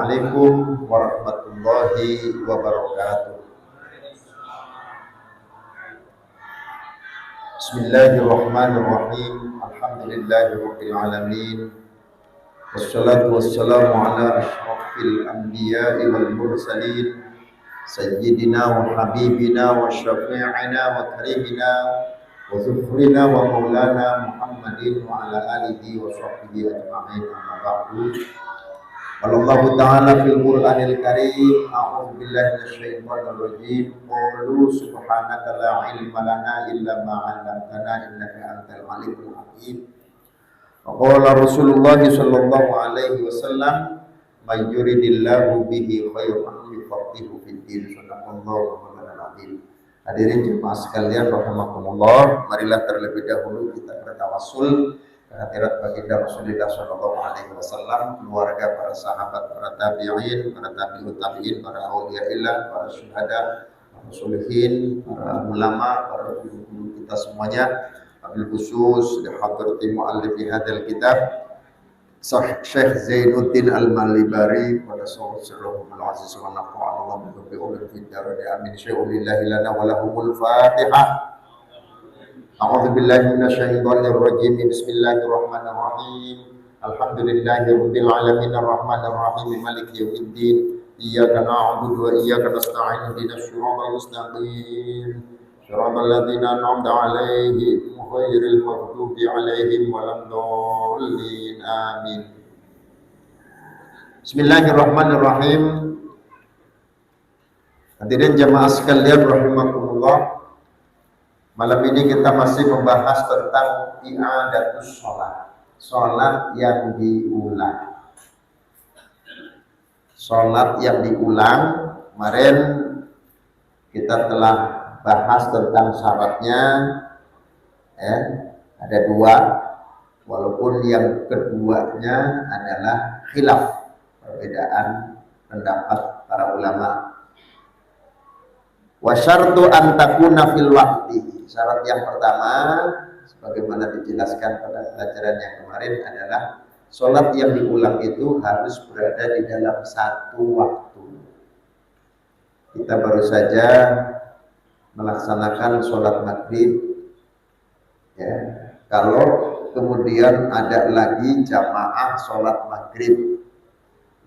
Assalamualaikum warahmatullahi wabarakatuh. Bismillahirrahmanirrahim. Alhamdulillahirabbil alamin. Wassalatu wassalamu ala asyrafil anbiya'i wal mursalin sayyidina wa habibina wa syafi'ina wa karimina wa zufrina wa maulana Muhammadin wa ala alihi wa sahbihi ajma'in, amma ba'du. Allahu ta'ala fil Qur'anil Karim, a'udzu billahi minasyaitonir rajim. Qulu subhanaka la ilma lana illa ma 'allamtana innaka antal alimul hakim. Wa qala Rasulullah sallallahu alaihi wasallam, may yuridillahu bihi khairan yufaqihu fid din. Sadaqallahu al-azim. Hadirin jemaah sekalian rahimakumullah, marilah terlebih dahulu kita bertawassul kehadirat baginda Rasulullah sallallahu alaihi wasallam, keluarga, para sahabat, para tabi'in, para tabi'ut tabi'in, para auliyaillah, para syuhada, para sholihin, para ulama, para guru kita semuanya. Wabil khusus di hadrati muallif hadzal kitab Syekh Zainuddin Al-Malibari pada sirruhum al-aziz wa nafa'ana Allah bi ulil fidar ya amin syai'ulillahi lana wa lahumul fatihah. A'udzu billahi minasyaitonir rajim. Bismillahirrahmanirrahim. Alhamdulillahirabbil alamin arrahmanir rahim maliki yaumiddin. Iyyaka na'budu wa iyyaka nasta'in ihdinas siratal mustaqim. Siratal ladzina an'amta 'alaihim ghairil maghdubi 'alaihim waladdallin. Amin. Bismillahirrahmanirrahim. Hadirin jamaah sekalian rahimakumullah. Malam ini kita masih membahas tentang i'adatus sholat, sholat yang diulang. Sholat yang diulang, kemarin kita telah bahas tentang syaratnya, ada dua, walaupun yang keduanya adalah khilaf, perbedaan pendapat para ulama. Wa syartu an takuna fil waqti. Syarat yang pertama, sebagaimana dijelaskan pada pelajaran yang kemarin, adalah sholat yang diulang itu harus berada di dalam satu waktu. Kita baru saja melaksanakan sholat maghrib, kalau kemudian ada lagi jamaah sholat maghrib,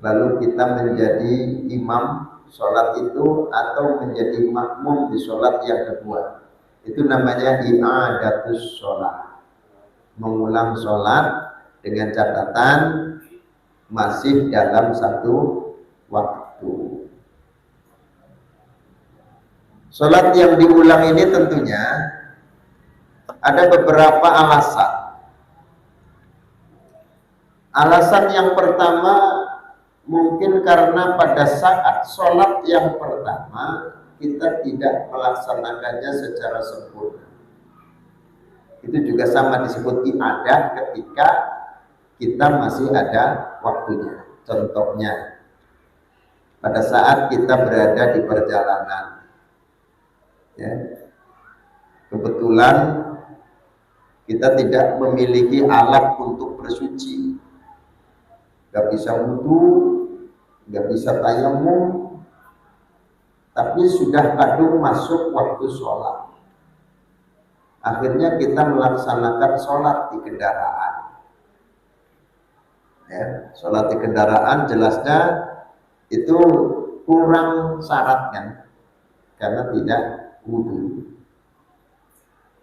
lalu kita menjadi imam sholat itu atau menjadi makmum di sholat yang kedua, itu namanya i'adatus sholat, mengulang sholat dengan catatan masih dalam satu waktu. Sholat yang diulang ini tentunya ada beberapa alasan. Alasan yang pertama, mungkin karena pada saat sholat yang pertama kita tidak melaksanakannya secara sempurna. Itu juga sama disebut i'adah ketika kita masih ada waktunya. Contohnya, pada saat kita berada di perjalanan, kebetulan kita tidak memiliki alat untuk bersuci, gak bisa wudu, gak bisa tayamum, tapi sudah kadung masuk waktu sholat. Akhirnya kita melaksanakan sholat di kendaraan. Sholat di kendaraan jelasnya itu kurang syarat kan, karena tidak wudu.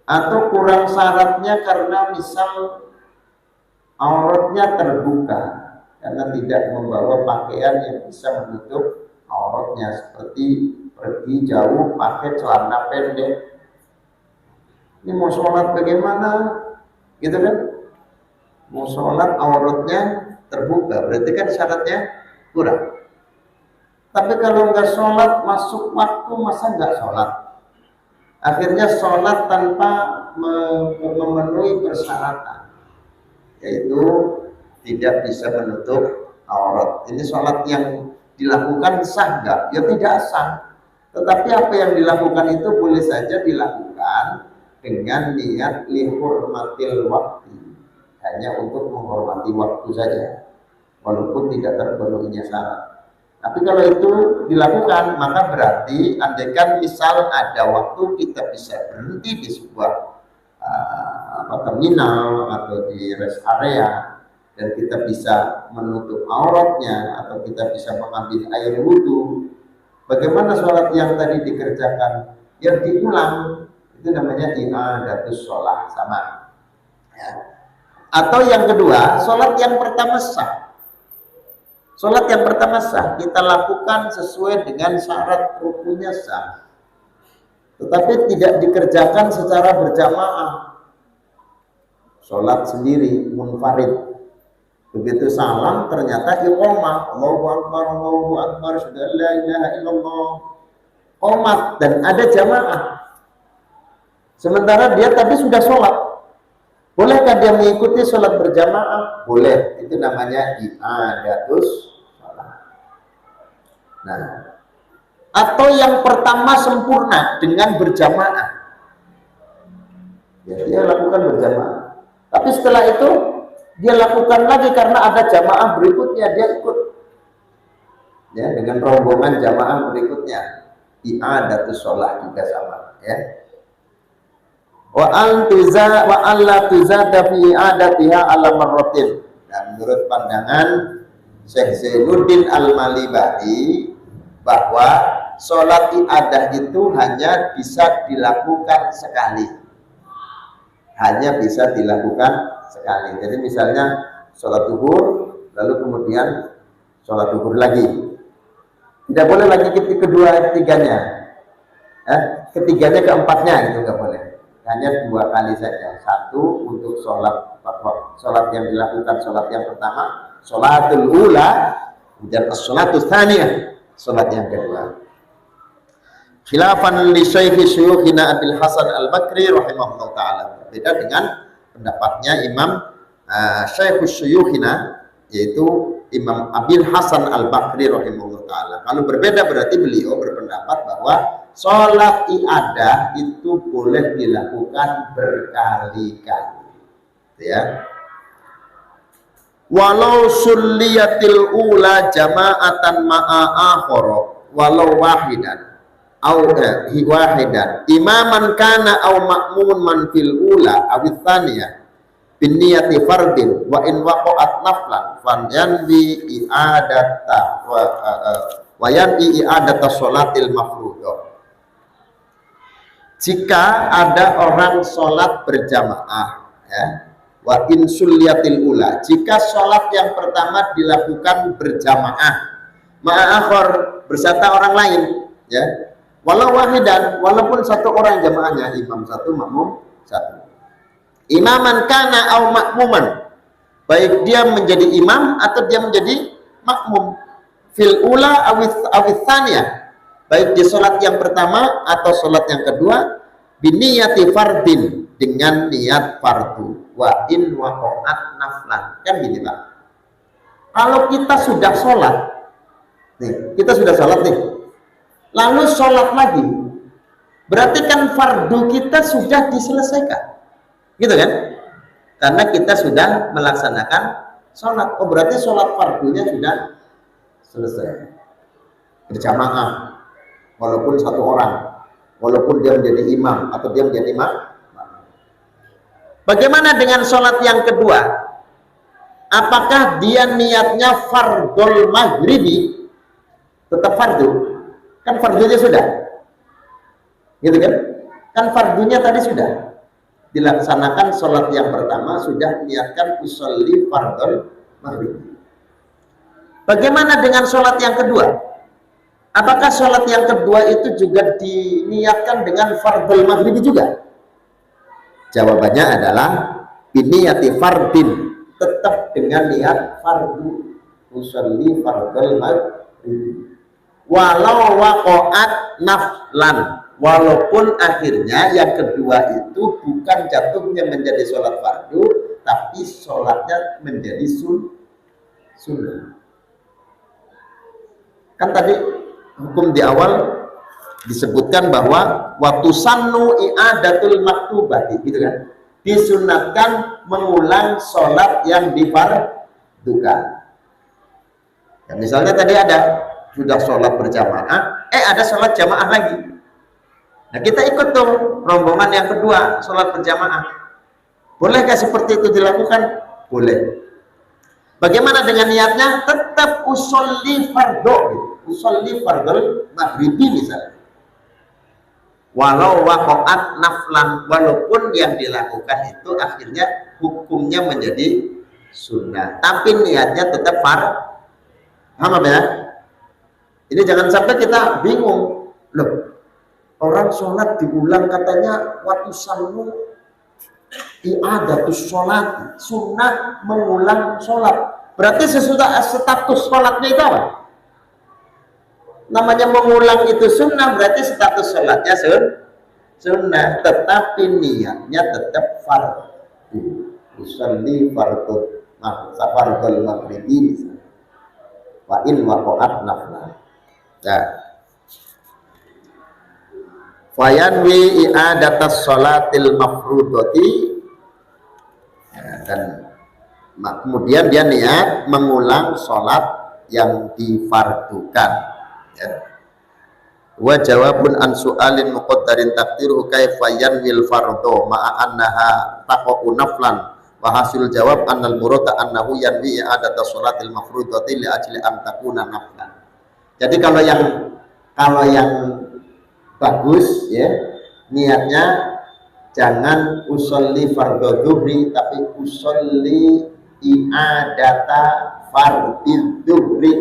Atau kurang syaratnya karena misal auratnya terbuka, karena tidak membawa pakaian yang bisa menutup auratnya, seperti pergi jauh pakai celana pendek. Ini mau sholat bagaimana? Gitu kan? Mau sholat auratnya terbuka, berarti kan syaratnya kurang. Tapi kalau nggak sholat masuk waktu, masa nggak sholat? Akhirnya sholat tanpa memenuhi persyaratan, yaitu tidak bisa menutup aurat. Ini sholat yang dilakukan sah nggak? Ya tidak sah. Tetapi apa yang dilakukan itu boleh saja dilakukan dengan niat lihurmatil waktu, hanya untuk menghormati waktu saja, walaupun tidak terpenuhinya syarat. Tapi kalau itu dilakukan, maka berarti andaikan misal ada waktu kita bisa berhenti di sebuah terminal atau di rest area, dan kita bisa menutup auratnya atau kita bisa mengambil air wudhu, bagaimana sholat yang tadi dikerjakan? Yang diulang, itu namanya i'adatus sholat, sama. Ya. Atau yang kedua, sholat yang pertama sah. Sholat yang pertama sah, kita lakukan sesuai dengan syarat rukunnya sah, tetapi tidak dikerjakan secara berjamaah. Sholat sendiri, munfarid. Begitu salam, ternyata iqamah, Allahu Akbar, sudah la ilaha illallah, qomat, dan ada jamaah. Sementara dia tadi sudah sholat. Bolehkah dia mengikuti sholat berjamaah? Boleh. Itu namanya i'adatus sholat. Nah, atau yang pertama sempurna dengan berjamaah, ya, dia lakukan berjamaah. Tapi setelah itu dia lakukan lagi karena ada jamaah berikutnya, dia ikut. Ya, dengan rombongan jamaah berikutnya. I'adatus sholat juga sama. Ya. Wa alla tuzada fi i'adatiha ala marratin. Dan menurut pandangan Syekh Zainuddin Al-Malibari bahwa sholat i'adah itu hanya bisa dilakukan sekali. Hanya bisa dilakukan sekali. Jadi misalnya sholat zuhur, lalu kemudian sholat zuhur lagi. Tidak boleh lagi kedua, ketiganya. Ketiganya, keempatnya itu nggak boleh. Hanya 2 kali saja. Satu untuk sholat yang dilakukan sholat yang pertama, sholatul ula, dan sholatul tsaniyah, sholat yang kedua. Khilafan li syaihi syuyukhina Abil Hasan Al-Bakri rahimahullah ta'ala. Berbeda dengan pendapatnya Imam Syekh syuyukhina, yaitu Imam Abil Hasan Al-Bakri rahimahullah ta'ala. Kalau berbeda berarti beliau berpendapat bahwa sholat i'adah itu boleh dilakukan berkali-kali, ya. Walau sulliyatil ula jama'atan ma'a akhara walau wahidan imaman kana aw ma'mumun man fil ula aw tsaniyah bin niyati fardin wa in waqa'at naflan fan yanbi i'adata wa yanbi i'adata sholatil mafruḍah. Jika ada orang sholat berjamaah, ya, wa insulliyatil ula, jika sholat yang pertama dilakukan berjamaah, ma'akhor, bersama orang lain, ya, walau wahidan, walaupun satu orang jamaahnya, imam satu, makmum satu. Imaman kana au makmuman, baik dia menjadi imam atau dia menjadi makmum. Fil ula awith tsaniyah, baik di sholat yang pertama atau sholat yang kedua, biniyati fardin, dengan niat fardu, wa in waqa'at naflan. Kan gini Pak, kalau kita sudah sholat nih, lalu sholat lagi, berarti kan fardu kita sudah diselesaikan, gitu kan? Karena kita sudah melaksanakan sholat. Oh, berarti sholat fardunya sudah selesai berjamaah, walaupun satu orang, walaupun dia menjadi imam atau dia menjadi makmum. Bagaimana dengan sholat yang kedua? Apakah dia niatnya fardul maghribi? Tetap fardu, kan fardunya sudah, gitu kan? Kan fardunya tadi sudah dilaksanakan. Sholat yang pertama sudah niatkan usolli fardul maghribi. Bagaimana dengan sholat yang kedua? Apakah sholat yang kedua itu juga diniatkan dengan fardul maghribi juga? Jawabannya adalah biniyati fardin, tetap dengan niat fardu, usolli fardul maghribi. Walau waqa'at naflan, walaupun akhirnya yang kedua itu bukan jatuhnya menjadi sholat fardu, tapi sholatnya menjadi sunnah. Kan tadi hukum di awal disebutkan bahwa waktu sannu i'adatul maktubati, gitu kan? Disunatkan mengulang sholat yang difardukan. Ya, misalnya tadi ada sudah sholat berjamaah, ada sholat jamaah lagi. Nah kita ikut tuh rombongan yang kedua sholat berjamaah. Bolehkah seperti itu dilakukan? Boleh. Bagaimana dengan niatnya? Tetap usolli fardhu, usolli fardhu maghribi misalnya. Walau waqa'at naflan, walaupun yang dilakukan itu akhirnya hukumnya menjadi sunnah, tapi niatnya tetap fardhu. Paham ya? Ini jangan sampai kita bingung. Loh, orang sholat diulang katanya waktu sallu i'adatus sholat, sunnah mengulang sholat. Berarti sesudah status sholatnya itu apa? Namanya mengulang itu sunnah, berarti status sholatnya sunnah, tetapi niatnya tetap fardhu. Usolli fardhu fardhul maghribi wa in waqa'at naflan. Nah, fayanwi i'adatas sholatil mafrudati, dan kemudian dia niat mengulang sholat yang difardukan, ya. Wa jawabun an su'alin muqaddarin taqdiruhu kaifa yanwil fardhu ma'a annaha taqa'u naflan, wa hasil jawab annal murada annahu yanwi i'adatas sholatil mafrudati li ajli an takuna naflan. Jadi kalau yang bagus ya, niatnya jangan usolli fardhu dhuhri, tapi usolli i'adata fardhu dhuhri.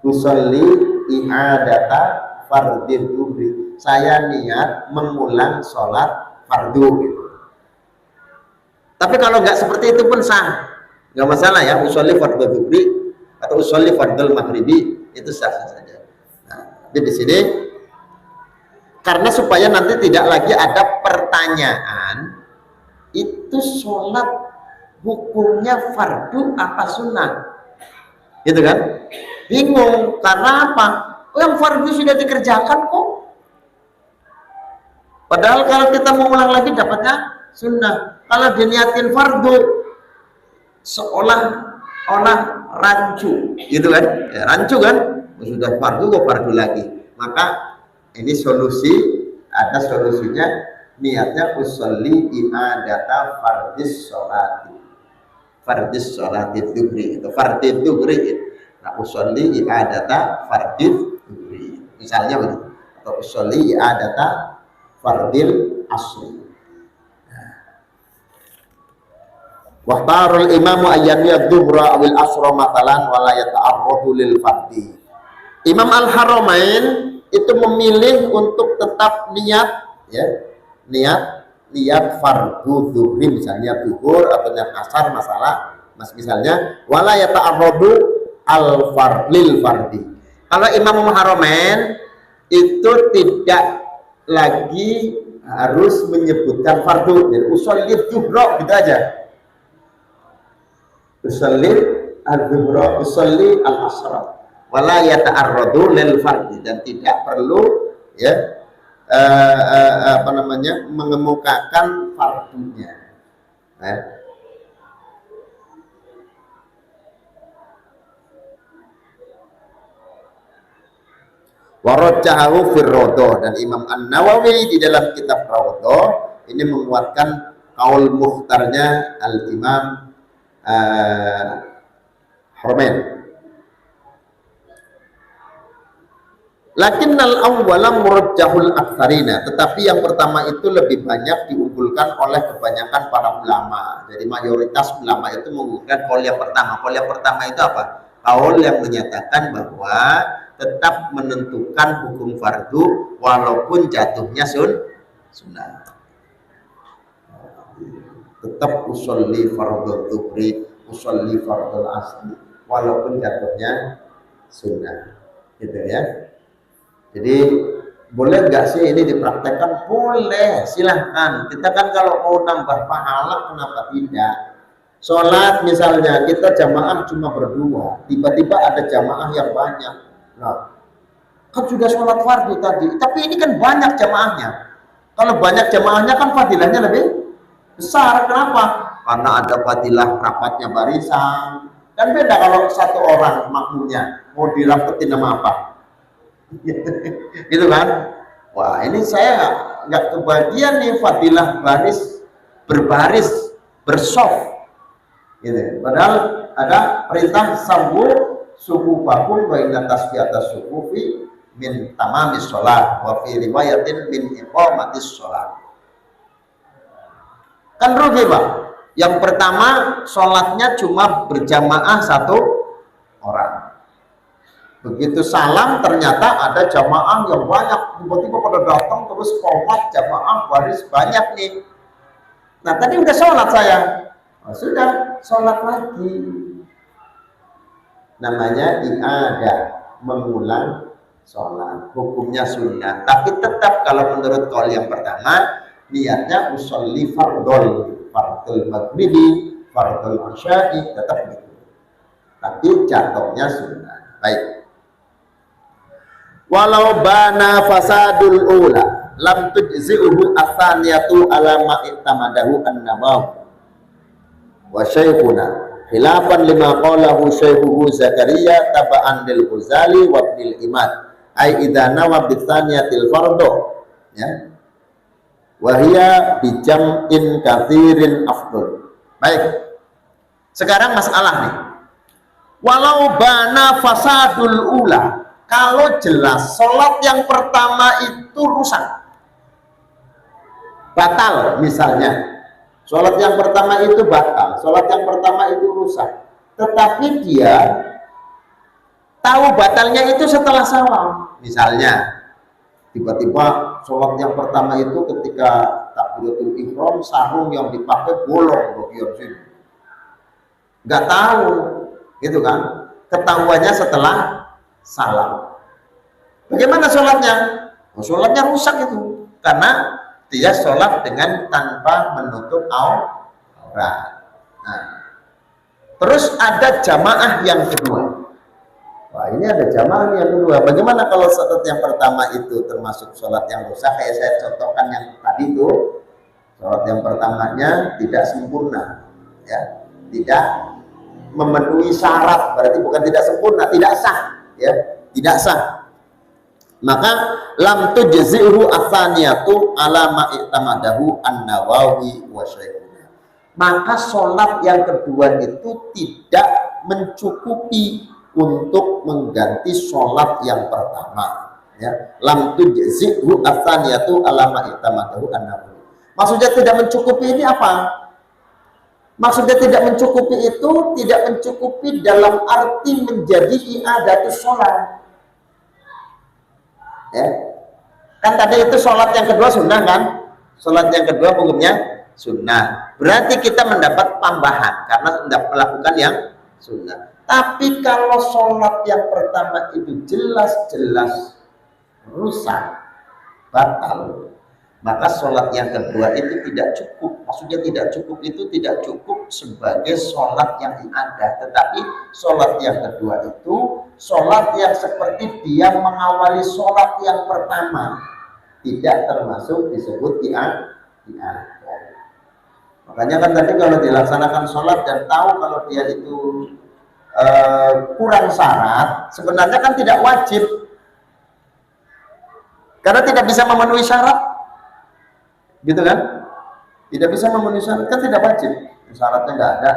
Usolli i'adata fardhu dhuhri. Saya niat mengulang sholat fardu gitu. Tapi kalau nggak seperti itu pun sah, nggak masalah ya. Usolli fardhu dhuhri atau usolli fardhul maghribi itu sah saja. Nah, tapi di sini karena supaya nanti tidak lagi ada pertanyaan itu sholat hukumnya fardu apa sunnah, gitu kan? Bingung karena apa? Yang fardu sudah dikerjakan kok. Padahal kalau kita mau ulang lagi dapatnya sunnah. Kalau diniatin fardu seolah-olah rancu, gitu kan? Ya, rancu kan? Sudah fardu kok fardu lagi. Maka ini ada solusinya, niatnya usolli i'adata fardis sholati dhuhri, itu fardid dhuhri. Nah, usolli i'adata fardid dhuhri misalnya begitu, atau usolli i'adata fardil asri. Wahtarul imamu ayyamiyad dhuhra awil asra mathalan wala yata'arradu lil fardi. Imam Al-Haramain itu memilih untuk tetap niat, ya, niat fardu dhuhri misalnya zuhur atau niat asar misalnya wala yata'arradu lil fardi. Kalau Imam Haramain itu tidak lagi harus menyebutkan fardu, jadi usolli dhuhra gitu aja, usolli al-dhuhra, usolli al-asra, wala yata'arradu lil fardi, dan tidak perlu ya mengemukakan fardunya. Warajjahu fir Rawdah, dan Imam An-Nawawi di dalam kitab Rawdah ini menguatkan kaul mukhtarnya Al-Imam Haramain. Lakinnal awwala murajjahul aktsarina, tetapi yang pertama itu lebih banyak diunggulkan oleh kebanyakan para ulama. Jadi mayoritas ulama itu mengunggulkan kaul yang pertama. Kaul yang pertama itu apa? Kaul yang menyatakan bahwa tetap menentukan hukum fardu walaupun jatuhnya sunnah. Tetap usolli fardhu dhuhri, usolli fardhul asri walaupun jatuhnya sunnah. Gitu ya. Jadi boleh nggak sih ini dipraktekkan? Boleh, silahkan. Kita kan kalau mau nambah pahala kenapa tidak? Sholat misalnya kita jamaah cuma berdua, tiba-tiba ada jamaah yang banyak. Nah, kan sudah sholat fardu tadi, tapi ini kan banyak jamaahnya. Kalau banyak jamaahnya kan fadilahnya lebih besar. Kenapa? Karena ada fadilah rapatnya barisan. Dan beda kalau satu orang makmumnya, mau dirapetin nama apa? Gitu kan? Wah, ini saya nggak kebagian nih fadilah berbaris, bersoft. Gitu. Padahal ada perintah sabu suku bakun wa inna tasbihata sukufi min tamamis sholat wa fi riwayatin min iqamatis sholat. Kan rugi Pak. Yang pertama sholatnya cuma berjamaah satu orang. Begitu salam ternyata ada jamaah yang banyak, tiba-tiba pada datang terus komat jamaah baris banyak nih. Nah tadi udah sholat saya, oh, sudah sholat lagi. Namanya i'adah, mengulang sholat. Hukumnya sunnah, tapi tetap kalau menurut qaul yang pertama niatnya usolli fardul maghribi, fardul isya'i, tetap gitu. Tapi jatuhnya sunnah. Baik. Walau bana fasadul ula lam tujzi'uhu athaniyatu ala ma iktamadahu an-Nawawi wa syekhuna khilafan lima qalahu syekhuhu Zakaria taba'an lil Ghazali wa ibnil Imad ay idza nawa bi thaniyatil fardhu ya wa hiya bi jam'in katsirin afdal. Baik. Sekarang masalah nih. Walau bana fasadul ula, kalau jelas sholat yang pertama itu rusak, batal misalnya, sholat yang pertama itu batal, sholat yang pertama itu rusak, tetapi dia tahu batalnya itu setelah salam. Misalnya tiba-tiba sholat yang pertama itu ketika takbiratul ihram sarung yang dipakai bolong bagian sini, nggak tahu, gitu kan? Ketahuannya setelah salam. Bagaimana sholatnya? Oh, sholatnya rusak itu karena dia sholat dengan tanpa menutup aurat. Nah, terus ada jamaah yang kedua. Wah, ini ada jamaah yang kedua. Bagaimana kalau sholat yang pertama itu termasuk sholat yang rusak? Kayak saya contohkan yang tadi itu, sholat yang pertamanya tidak sempurna, ya, tidak memenuhi syarat, berarti bukan tidak sempurna, tidak sah, ya, tidak sah. Maka lam tujzi'uhu atsaniyatu ala ma i'tamadahu an-Nawawi wa syekhuna. Maka sholat yang kedua itu tidak mencukupi untuk mengganti sholat yang pertama, ya. Lam tujzi'uhu atsaniyatu ala ma i'tamadahu an-Nawawi. Maksudnya tidak mencukupi ini apa? Maksudnya tidak mencukupi itu tidak mencukupi dalam arti menjadi i'adatus sholat. Ya. Kan tadi itu sholat yang kedua sunnah kan? Sholat yang kedua hukumnya sunnah. Berarti kita mendapat tambahan karena tidak melakukan yang sunnah. Tapi kalau sholat yang pertama itu jelas-jelas rusak, batal, maka sholat yang kedua itu tidak cukup. Maksudnya tidak cukup itu tidak cukup sebagai sholat yang i'adah, tetapi sholat yang kedua itu sholat yang seperti dia mengawali sholat yang pertama, tidak termasuk disebut i'adah. Makanya kan tadi kalau dilaksanakan sholat dan tahu kalau dia itu kurang syarat, sebenarnya kan tidak wajib karena tidak bisa memenuhi syarat, gitu kan? Tidak bisa memenuhi syarat, kan tidak wajib, syaratnya nggak ada,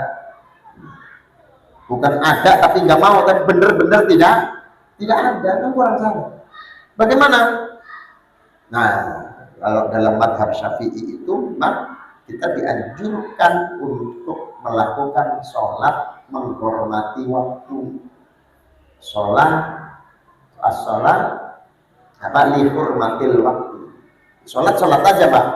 bukan ada tapi nggak mau, tapi benar-benar tidak ada, kan kurang syarat. Bagaimana? Nah, kalau dalam madhab Syafi'i itu, kita dianjurkan untuk melakukan sholat menghormati waktu. Sholat as-sholat lihurmatil waktu. Sholat aja Pak.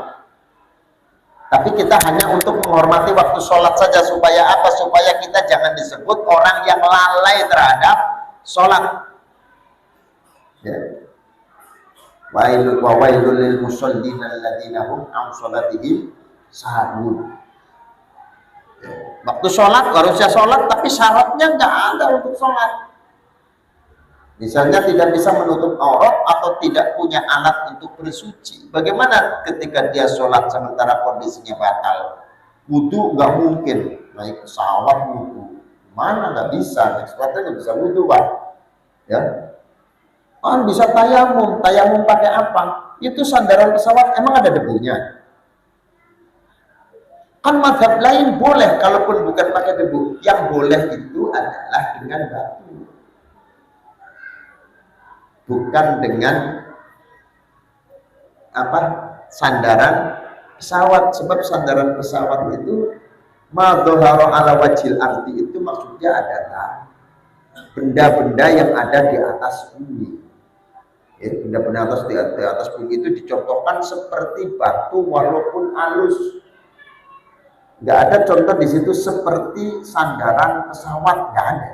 Tapi kita hanya untuk menghormati waktu sholat saja. Supaya apa? Supaya kita jangan disebut orang yang lalai terhadap sholat. Ya. Wailul lil musallin alladzina hum an sholatihim sahun. Waktu sholat harusnya sholat, tapi syaratnya nggak ada untuk sholat. Misalnya tidak bisa menutup aurat atau tidak punya alat untuk bersuci. Bagaimana ketika dia sholat sementara kondisinya batal? Wudu nggak mungkin, naik pesawat wudu. Mana nggak bisa, naik pesawat nggak bisa wudu Pak. Ya, kan bisa tayamum. Tayamum pakai apa? Itu sandaran pesawat emang ada debunya. Kan mazhab lain boleh, kalaupun bukan pakai debu. Yang boleh itu adalah dengan batu, bukan dengan apa, sandaran pesawat. Sebab sandaran pesawat itu madhhara ala wajil arti itu maksudnya adalah benda-benda yang ada di atas bumi. Ya, benda-benda di atas bumi itu dicontohkan seperti batu walaupun halus. Nggak ada contoh di situ seperti sandaran pesawat, nggak ada.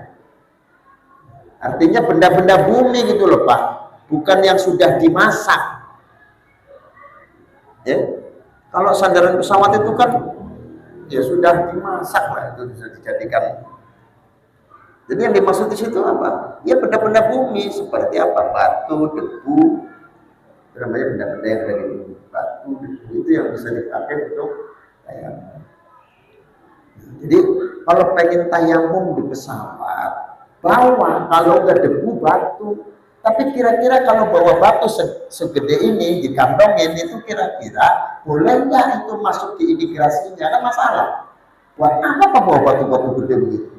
Artinya benda-benda bumi gitu loh Pak, bukan yang sudah dimasak. Ya, kalau sandaran pesawat itu kan ya sudah dimasak lah, itu bisa dijadikan. Jadi yang dimaksud di situ apa? Ya benda-benda bumi seperti apa? Batu, debu, namanya benda-benda yang dari batu, debu itu yang bisa dipakai untuk tayamum. Jadi kalau pengen tayamum di pesawat, bawa, kalau nggak debu batu. Tapi kira-kira kalau bawa batu segede ini dikantongin itu kira-kira boleh nggak itu masuk di imigrasinya? Kan masalah. Buat apa bawa batu-batu gede begitu?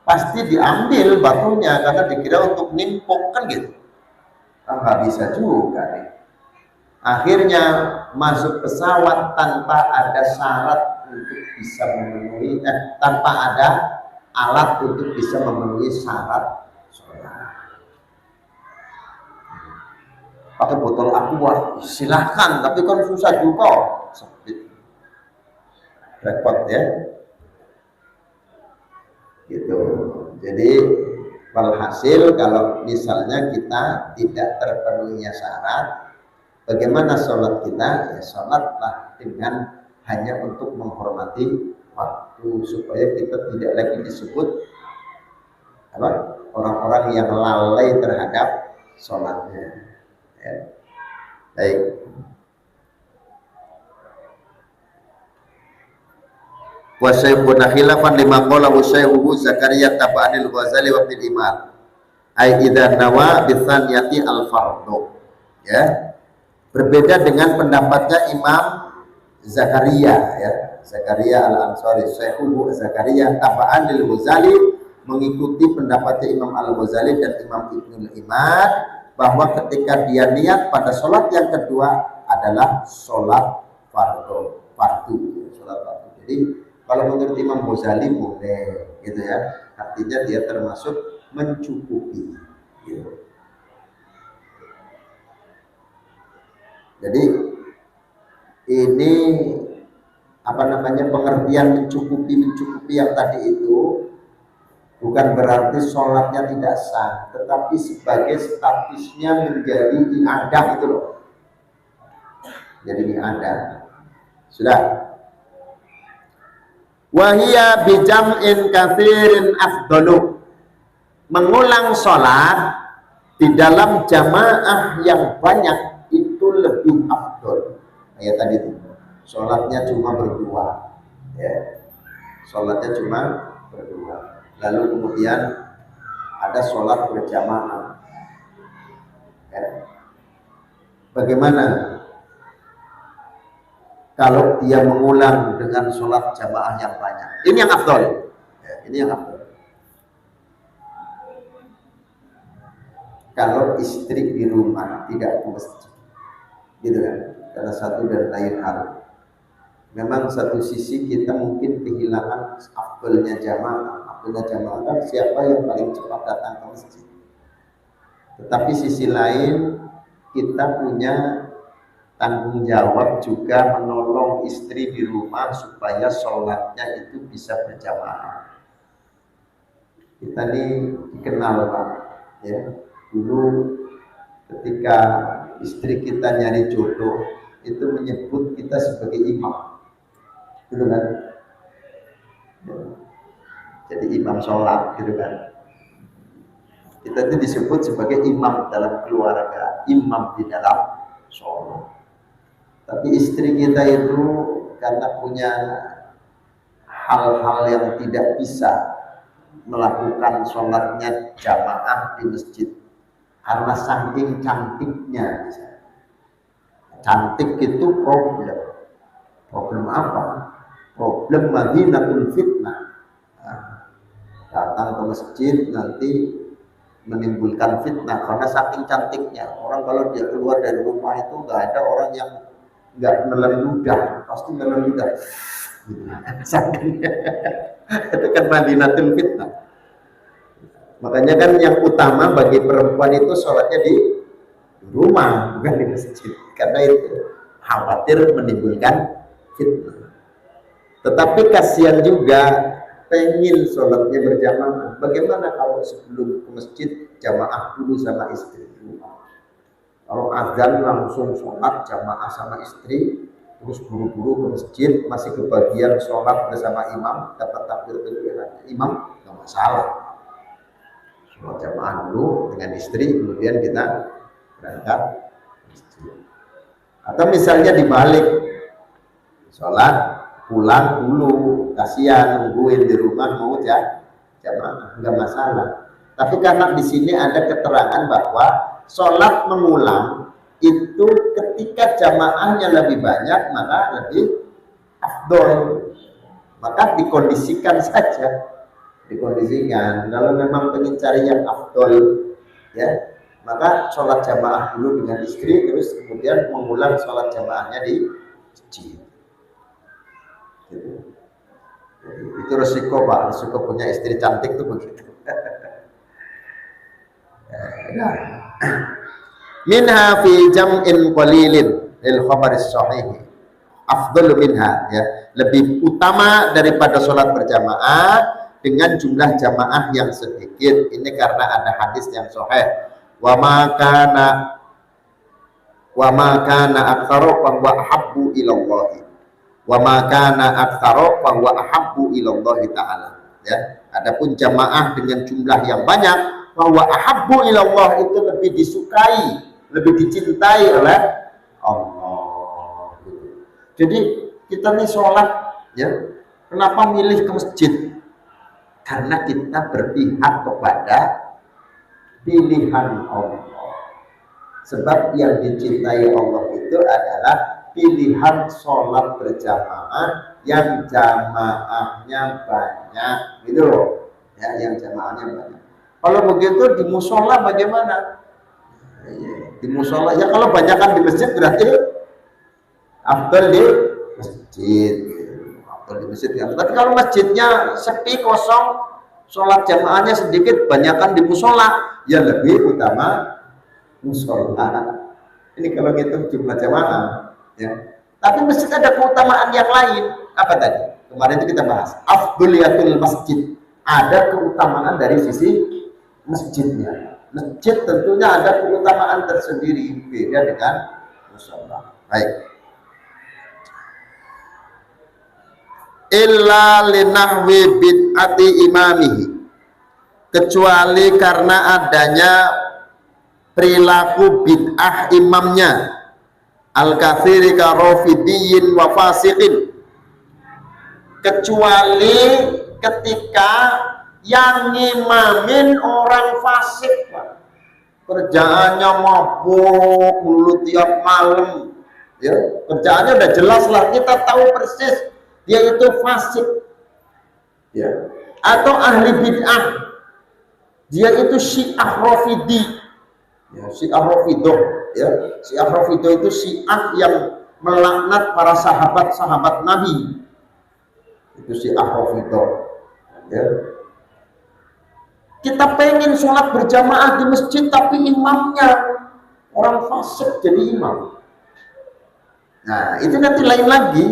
Pasti diambil batunya karena dikira untuk nimpuk kan gitu. Nah, nggak bisa juga nih. Akhirnya masuk pesawat tanpa ada syarat untuk bisa memenuhi, tanpa ada alat untuk bisa memenuhi syarat sholat. Pakai botol aqua silahkan, tapi kan susah juga, repot ya. Gitu. Jadi walhasil kalau misalnya kita tidak terpenuhinya syarat, bagaimana sholat kita? Ya sholatlah dengan hanya untuk menghormati waktu, supaya kita tidak lagi disebut apa, orang-orang yang lalai terhadap sholatnya. Ya. Baik. Wa syaikuna khilafan lima qala syaihu Zakaria tab'anil Ghazali wa fil iman. Ai idza nawa bi tsaniyati al fardhu. Ya. Berbeda dengan pendapatnya Imam Zakaria ya. Zakaria al-Ansari, Syaihu Zakaria tab'anil Ghazali, mengikuti pendapatnya Imam Al-Ghazali dan Imam Ibnul Imad, bahwa ketika dia niat pada sholat yang kedua adalah sholat fardu, sholat fardu. Jadi kalau menurut Imam Ghazali boleh, gitu ya. Artinya dia termasuk mencukupi. Gitu. Jadi ini apa namanya, pengertian mencukupi yang tadi itu bukan berarti sholatnya tidak sah, tetapi sebagai statusnya menjadi iadah itu loh. Jadi iadah. Sudah. Wahia bijam'in katsirin afdalu. Mengulang sholat di dalam jamaah yang banyak itu lebih afdal. Kayak tadi itu. Sholatnya cuma berdua. Ya. Sholatnya cuma berdua. Lalu kemudian ada sholat berjamaah. Ya. Bagaimana kalau dia mengulang dengan sholat jamaah yang banyak? Ini yang afdal. Ya, ini yang afdal. Kalau istri di rumah tidak ke masjid, gitu kan? Karena satu dan lain hal. Memang satu sisi kita mungkin kehilangan afdalnya jamaah. Jamaah kan siapa yang paling cepat datang ke masjid. Tetapi sisi lain kita punya tanggung jawab juga menolong istri di rumah supaya sholatnya itu bisa berjamaah. Kita ini dikenal Pak, ya. Dulu ketika istri kita nyari jodoh itu menyebut kita sebagai imam, gitu kan? Ya. Jadi imam sholat, gitu kan. Kita itu disebut sebagai imam dalam keluarga, imam di dalam sholat. Tapi istri kita itu karena punya hal-hal yang tidak bisa melakukan sholatnya jamaah di masjid karena saking cantiknya. Cantik itu problem. Problem apa? Problem madinatul fitnah. Nah, datang ke masjid nanti menimbulkan fitnah karena saking cantiknya. Orang kalau dia keluar dari rumah itu nggak ada orang yang nggak menelan ludah, pasti menelan ludah. Sakingnya itu kan madinatul fitnah. Makanya kan yang utama bagi perempuan itu sholatnya di rumah, bukan di masjid, karena itu khawatir menimbulkan fitnah. Tetapi kasihan juga pengen sholatnya berjamaah. Bagaimana kalau sebelum ke masjid jamaah dulu sama istri? Kalau azan langsung sholat jamaah sama istri, terus buru-buru ke masjid, masih kebagian sholat bersama imam, dapat takbir imam, nggak masalah. Sholat jamaah dulu dengan istri, kemudian kita berangkat ke masjid. Atau misalnya dibalik, sholat pulang dulu, kasihan nungguin di rumah mau jamaah, nggak masalah. Tapi karena di sini ada keterangan bahwa sholat mengulang itu ketika jamaahnya lebih banyak maka lebih afdol, maka dikondisikan saja, dikondisikan. Kalau memang pengen cari yang afdol, ya maka sholat jamaah dulu dengan istri, terus kemudian mengulang sholat jamaahnya di masjid. Itu resiko Pak, resiko punya istri cantik itu begitu. Minha fi jam'in qalilin lil khabaris sahih afdal minha, ya, lebih utama daripada sholat berjamaah dengan jumlah jamaah yang sedikit. Ini karena ada hadis yang sahih, wa ma kana aktsaru fa huwa ahabbu ila Allah, wa ma kana aktsaru fa huwa ahabbu ila Allah taala, ya. Adapun jamaah dengan jumlah yang banyak, bahwa ahabbu ilallah itu lebih disukai, lebih dicintai oleh Allah. Jadi kita nih sholat, ya, kenapa milih ke masjid? Karena kita berpihak kepada pilihan Allah. Sebab yang dicintai Allah itu adalah pilihan sholat berjamaah yang jamaahnya banyak, gitu loh, ya, yang jamaahnya banyak. Kalau begitu di musola bagaimana? Di musola ya, kalau banyakan di masjid berarti afdal di masjid, afdal di masjid. Tapi kalau masjidnya sepi kosong, sholat jamaahnya sedikit, banyakan di musola, ya lebih utama musola. Ini kalau ngitung jumlah jamaah, ya. Tapi masjid ada keutamaan yang lain. Apa tadi? Kemarin itu kita bahas afdaliyatul masjid. Ada keutamaan dari sisi masjidnya. Masjid tentunya ada keutamaan tersendiri, beda dengan musola. Baik. Illa linahwi bid'ati imamihi, kecuali karena adanya perilaku bid'ah imamnya, al-katsiri ka rafidiyyin wa fasiqin, kecuali ketika yang ngimamin orang fasik, Pak. Kerjaannya mabuk mulu tiap malam, ya, kerjaannya udah jelas lah, kita tahu persis dia itu fasik, ya. Atau ahli bid'ah, dia itu syiah rafidi, ya, syiah rafidoh, ya. Syiah rafidoh itu syiah yang melaknat para sahabat-sahabat Nabi, itu syiah rafidoh, ya. Kita pengen sholat berjamaah di masjid tapi imamnya orang fasik jadi imam. Nah itu nanti lain lagi.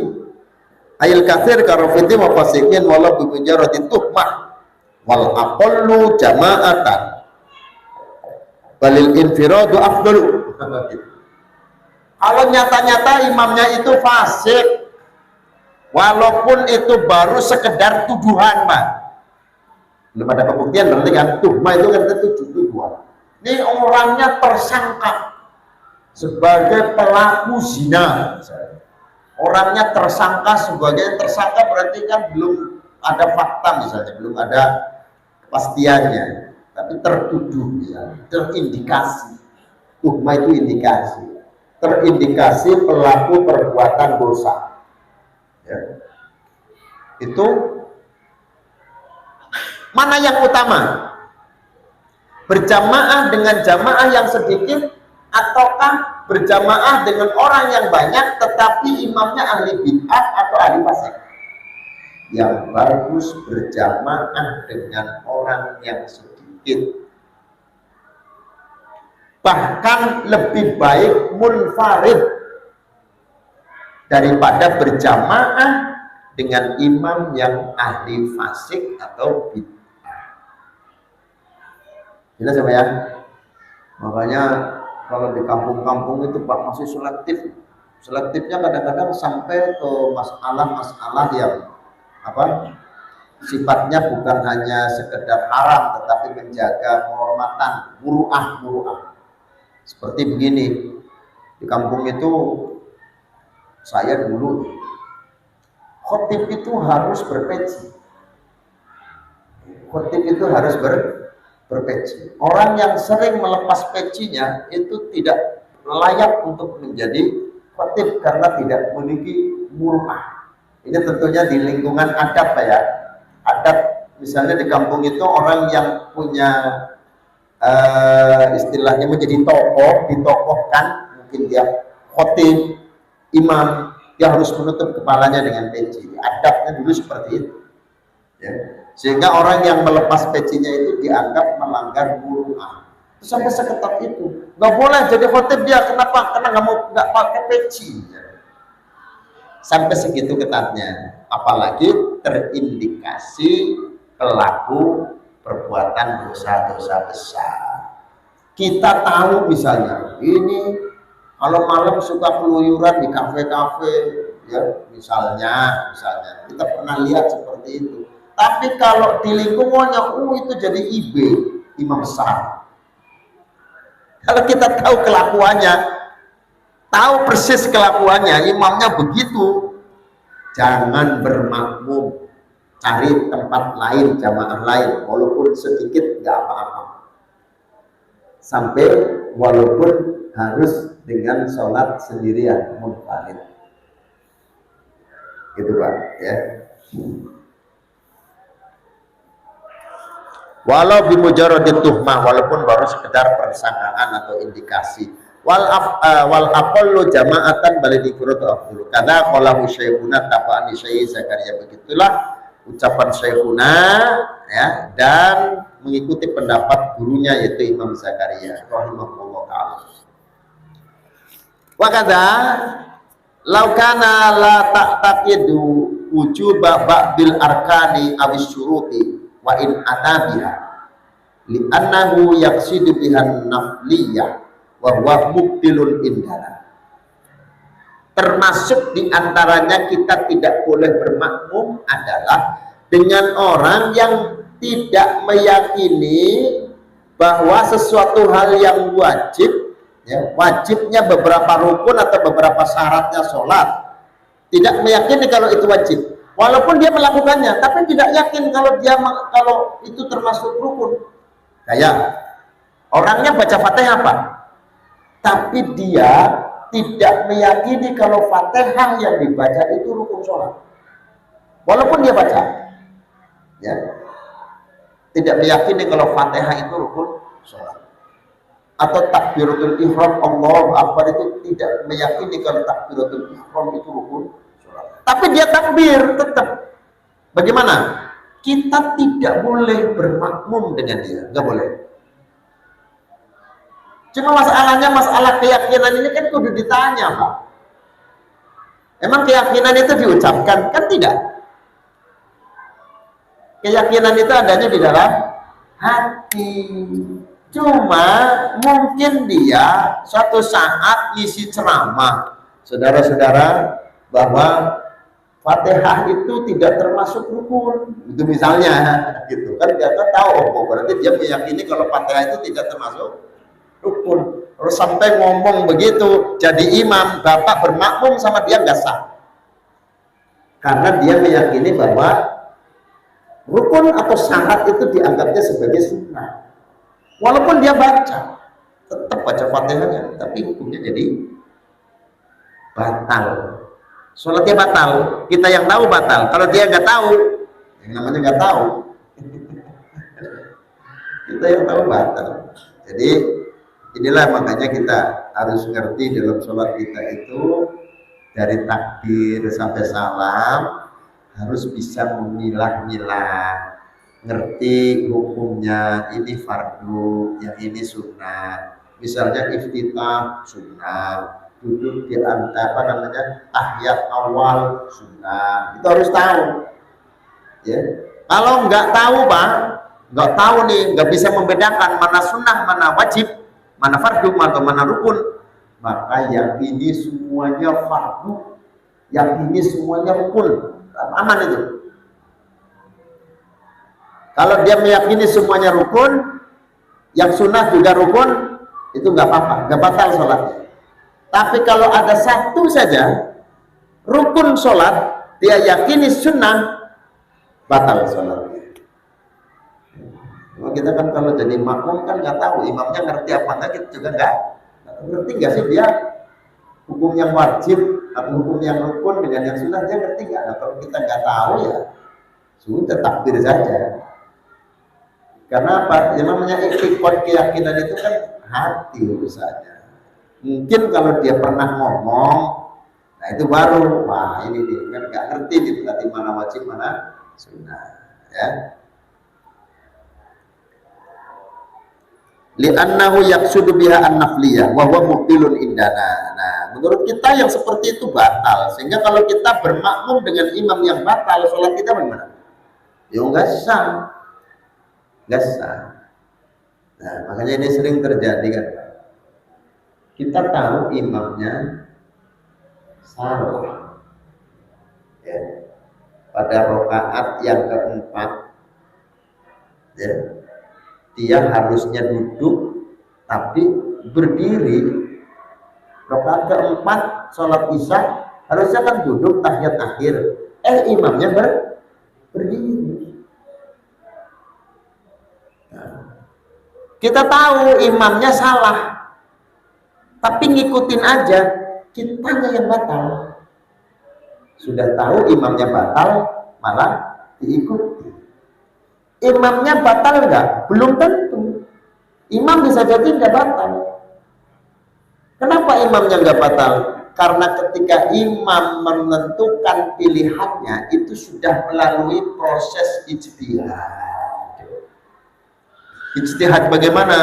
Ayil katsir karofiti wa fasikin walau bibujaratin tuhmah wal aqallu jama'atan balil infiradu afdalu. Kalau nyata-nyata imamnya itu fasik, walaupun itu baru sekedar tuduhan, Pak, belum ada pembuktian, berarti kan tuhmah itu kan tuduhan. Ini orangnya tersangka sebagai pelaku zina, orangnya tersangka sebagai tersangka, berarti kan belum ada fakta, misalnya belum ada kepastiannya. tapi tertuduh ya, terindikasi. Tuhmah itu indikasi, terindikasi pelaku perbuatan dosa. Ya. Itu mana yang utama? Berjamaah dengan jamaah yang sedikit, ataukah berjamaah dengan orang yang banyak tetapi imamnya ahli bid'ah atau ahli fasik? Yang bagus berjamaah dengan orang yang sedikit. Bahkan lebih baik munfarid daripada berjamaah dengan imam yang ahli fasik atau bid'ah. Jelas apa ya? Makanya kalau di kampung-kampung itu Pak masih selektif. Selektifnya kadang-kadang sampai ke masalah-masalah yang sifatnya bukan hanya sekedar haram tetapi menjaga kehormatan, muru'ah. Seperti begini, di kampung itu saya dulu khotib itu harus berpeci. Khotib itu harus berpeci. Orang yang sering melepas pecinya itu tidak layak untuk menjadi khotib karena tidak memiliki muru'ah. Ini tentunya di lingkungan adat ya. Adat misalnya di kampung itu orang yang punya istilahnya menjadi tokoh, ditokohkan, mungkin dia khotib, imam, dia harus menutup kepalanya dengan peci. Adatnya dulu seperti itu. Ya. Sehingga orang yang melepas pecinya itu dianggap melanggar muru'ah. Sampai seketat itu. Nggak boleh jadi khotib dia. Kenapa? Karena nggak pakai peci. Sampai segitu ketatnya. Apalagi terindikasi pelaku perbuatan dosa-dosa besar. Kita tahu misalnya, ini kalau malam suka keluyuran di kafe-kafe, ya misalnya kita pernah lihat seperti itu. Tapi kalau di lingkungannya, itu jadi IB, imam besar. Kalau kita tahu kelakuannya, tahu persis kelakuannya, imamnya begitu, jangan bermakmum. Cari tempat lain, jamaah lain, walaupun sedikit nggak apa-apa. Sampai walaupun harus dengan sholat sendirian, munfarid. Gitu Pak, ya. Walau bimujaradit tuhmah, walaupun baru sekedar persangkaan atau indikasi. Wal aqallu jama'atan balidi furud afdulu. Kada qalahu syekhuna tabani syekh Zakaria, begitulah ucapan Syekhuna ya, dan mengikuti pendapat gurunya yaitu Imam Zakaria rahimahullah taala. Wa kadza law kana la ta'taqidu wujuba ba'dil arkani awis syuruti wa in atabiha li annahu yaqsidu bihan nafliyah wa huwa mubtilun indana. Termasuk diantaranya kita tidak boleh bermakmum adalah dengan orang yang tidak meyakini bahwa sesuatu hal yang wajib, ya, wajibnya beberapa rukun atau beberapa syaratnya sholat, tidak meyakini kalau itu wajib, walaupun dia melakukannya, tapi tidak yakin kalau itu termasuk rukun. Kayak orangnya baca Fatihah apa, tapi dia tidak meyakini kalau Fatihah yang dibaca itu rukun sholat, walaupun dia baca, ya, tidak meyakini kalau Fatihah itu rukun sholat. Atau takbiratul ihram Allahu akbar itu tidak meyakini kalau takbiratul ihram itu rukun sholat, tapi dia takbir tetap. Bagaimana? Kita tidak boleh bermakmum dengan dia, nggak boleh. Cuma masalahnya, masalah keyakinan ini kan kudu ditanya, Pak. Emang keyakinan itu diucapkan? Kan tidak. Keyakinan itu adanya di dalam hati. Cuma mungkin dia suatu saat isi ceramah, saudara-saudara, bahwa Fatihah itu tidak termasuk rukun. Itu misalnya, gitu kan, dia tahu, berarti dia meyakini kalau Fatihah itu tidak termasuk rukun. Terus sampai ngomong begitu, jadi imam, bapak bermakmum sama dia nggak sah, karena dia meyakini bahwa rukun atau syarat itu dianggapnya sebagai sunnah. Walaupun dia baca, tetap baca Fatihahnya, tapi hukumnya jadi batal. Sholatnya batal. Kita yang tahu batal. Kalau dia nggak tahu, yang namanya nggak tahu. Kita yang tahu batal. Jadi inilah makanya kita harus ngerti dalam sholat kita itu dari takbir sampai salam harus bisa memilah-milah, ngerti hukumnya, ini fardu, yang ini sunnah. Misalnya iftitah sunnah, duduk di antara tahiyat awal sunnah, itu harus tahu. Ya, kalau nggak tahu Pak, nggak tahu nih, nggak bisa membedakan mana sunnah, mana wajib, mana fardu, mana rukun, maka yang ini semuanya fardu, yang ini semuanya rukun, aman itu. Kalau dia meyakini semuanya rukun, yang sunnah juga rukun, itu nggak apa-apa, nggak batal sholatnya. Tapi kalau ada satu saja rukun sholat, dia yakini sunnah, batal sholatnya. Kita kan kalau jadi makmum kan nggak tahu imamnya ngerti apa enggak, kita juga nggak ngerti nggak sih dia hukum yang wajib atau hukum yang rukun dengan yang sunnah, dia ngerti nggak? Nah, kalau kita nggak tahu ya sudah takbir saja. Karena apa? Yang namanya iktikad, keyakinan itu kan hati urusannya. Mungkin kalau dia pernah ngomong, nah itu baru, wah ini dia kan nggak ngerti nih berarti mana wajib mana sunnah, ya. Li'annahu yaqsudu biha an-nafliyah wa huwa mubtilun indana. Nah, menurut kita yang seperti itu batal. Sehingga kalau kita bermakmum dengan imam yang batal, sholat kita bagaimana? Ya enggak sah. Enggak sah. Nah, makanya ini sering terjadi kan. Kita tahu imamnya salah. Ya. Pada rakaat yang keempat, ya, dia harusnya duduk tapi berdiri. Rakaat keempat sholat isya harusnya kan duduk tahiyat akhir, imamnya berdiri. Nah, kita tahu imamnya salah, tapi ngikutin aja, kitanya yang batal. Sudah tahu imamnya batal, malah diikuti. Imamnya batal enggak? Belum tentu. Imam bisa jadi enggak batal. Kenapa imamnya enggak batal? Karena ketika imam menentukan pilihannya itu sudah melalui proses ijtihad. Ijtihad bagaimana?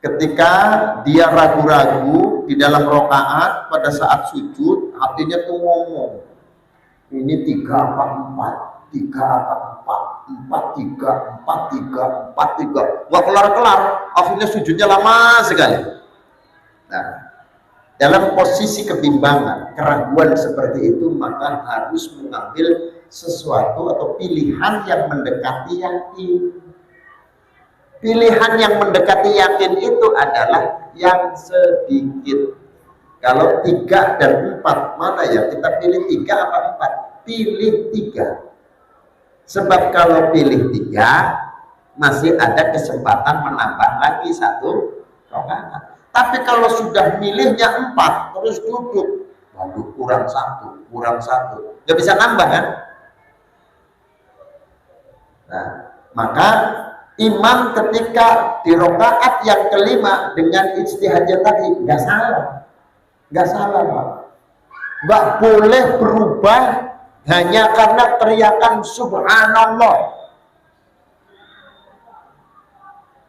Ketika dia ragu-ragu di dalam rakaat pada saat sujud, hatinya tuh ngomong, ini 3 apa 4, 3 apa 4, 4, 3, 4, 3, 4, 3, nggak kelar-kelar, akhirnya sujudnya lama sekali. Nah, dalam posisi kebimbangan, keraguan seperti itu, maka harus mengambil sesuatu atau pilihan yang mendekati yakin. Pilihan yang mendekati yakin itu adalah yang sedikit. Kalau 3 dan 4, mana ya? Kita pilih 3 apa 4? Pilih 3. Sebab kalau pilih 3, masih ada kesempatan menambah lagi 1 rakaat. Tapi kalau sudah milihnya 4, terus duduk, waduh kurang 1, nggak bisa nambah kan? Nah, maka imam ketika di rakaat yang kelima dengan ijtihadnya tadi nggak salah Pak. Nggak boleh berubah hanya karena teriakan subhanallah.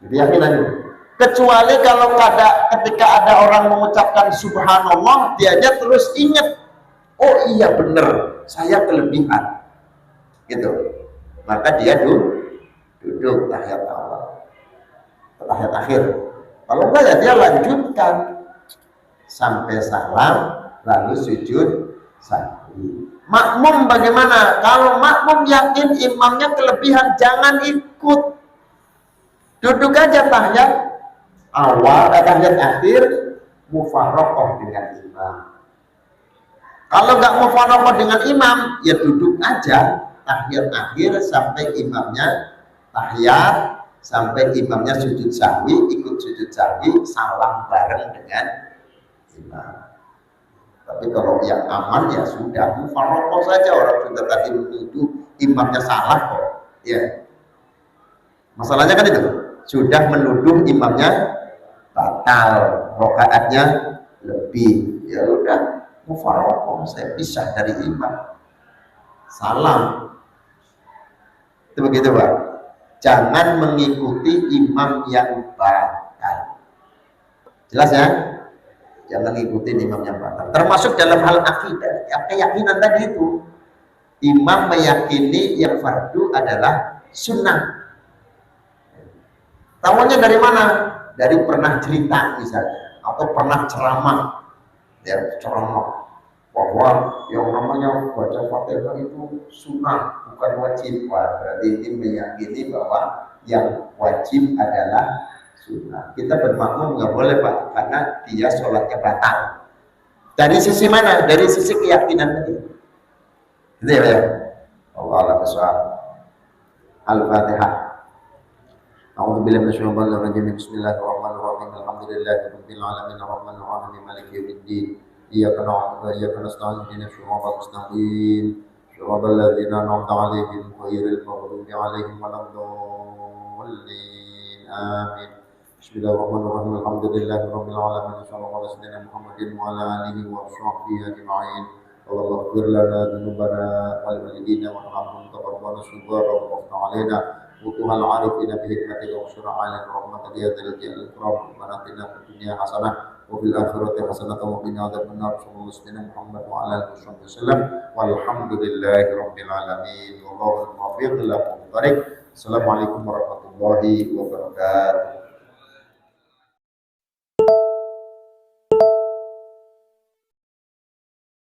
Jadi yakin aja. Kecuali kalau ketika ada orang mengucapkan subhanallah, dianya terus ingat, oh iya benar, saya kelebihan, gitu. Maka dia duduk tahiyat awal, tahiyat akhir. Kalau enggak ya dia lanjutkan sampai salam, lalu sujud sahwi. Makmum bagaimana? Kalau makmum yakin imamnya kelebihan, jangan ikut. Duduk aja tahiyat awal, tahiyat akhir, mufaraqah dengan imam. Kalau nggak mufaraqah dengan imam, ya duduk aja tahiyat akhir sampai imamnya tahiyat sampai imamnya sujud sahwi, ikut sujud sahwi, salam bareng dengan imam. Tapi kalau yang aman ya sudah mufaraqah saja, orang sudah tadi menuduh imamnya salah kok. Ya. Masalahnya kan itu, sudah menuduh imamnya batal, rakaatnya lebih. Ya udah mufaraqah, saya pisah dari imam. Salam. Itu begitu, Pak. Jangan mengikuti imam yang batal. Jelas ya? Jangan ikuti imam yang batal. Termasuk dalam hal akidah, keyakinan tadi itu. Imam meyakini yang fardu adalah sunnah. Tahunya dari mana? Dari pernah cerita misalnya, atau pernah ceramah. Ya, ceramah bahwa yang namanya baca Fatihah itu sunnah, bukan wajib. Wah, berarti ini meyakini bahwa yang wajib adalah sunnah. Kita bermakmum nggak boleh, Pak, karena dia sholatnya batal. Dari sisi mana? Dari sisi keyakinan tadi. Gitu ya. Allah Al-Fatihah. Al-Fatihah. A'udzubillahi minasyaitonir rajim. Bismillahirrahmanirrahim. Alhamdulillahirabbil alamin arrahmanir rahim maliki yaumiddin. Iyyaka na'budu wa iyyaka nasta'in ihdinas siratal mustaqim. Shiratal ladzina an'amta 'alaihim ghairil maghdubi 'alaihim waladdallin. Amin. Bismillahirrahmanirrahim. Alhamdulillahirabbil alamin. Shallallahu alaihi wasallam Muhammadin wa ala alihi wa sahbihi ajma'in. Allahumma ighfir lana dzunubana wal walidina warhamhum taqabbal subhana wa qina 'alaina Wutuhal arifina bihikmatika wa syura'ala rahmatika ya dzal jalali ikram. Rabbana atina fid dunya hasanah wa fil akhirati hasanah wa qina adzabannar. Sallallahu alaihi Muhammad wa ala alihi wasallam. Walhamdulillahi rabbil alamin. Wallahu muwaffiq ila aqwamit thoriq. Assalamualaikum warahmatullahi wabarakatuh.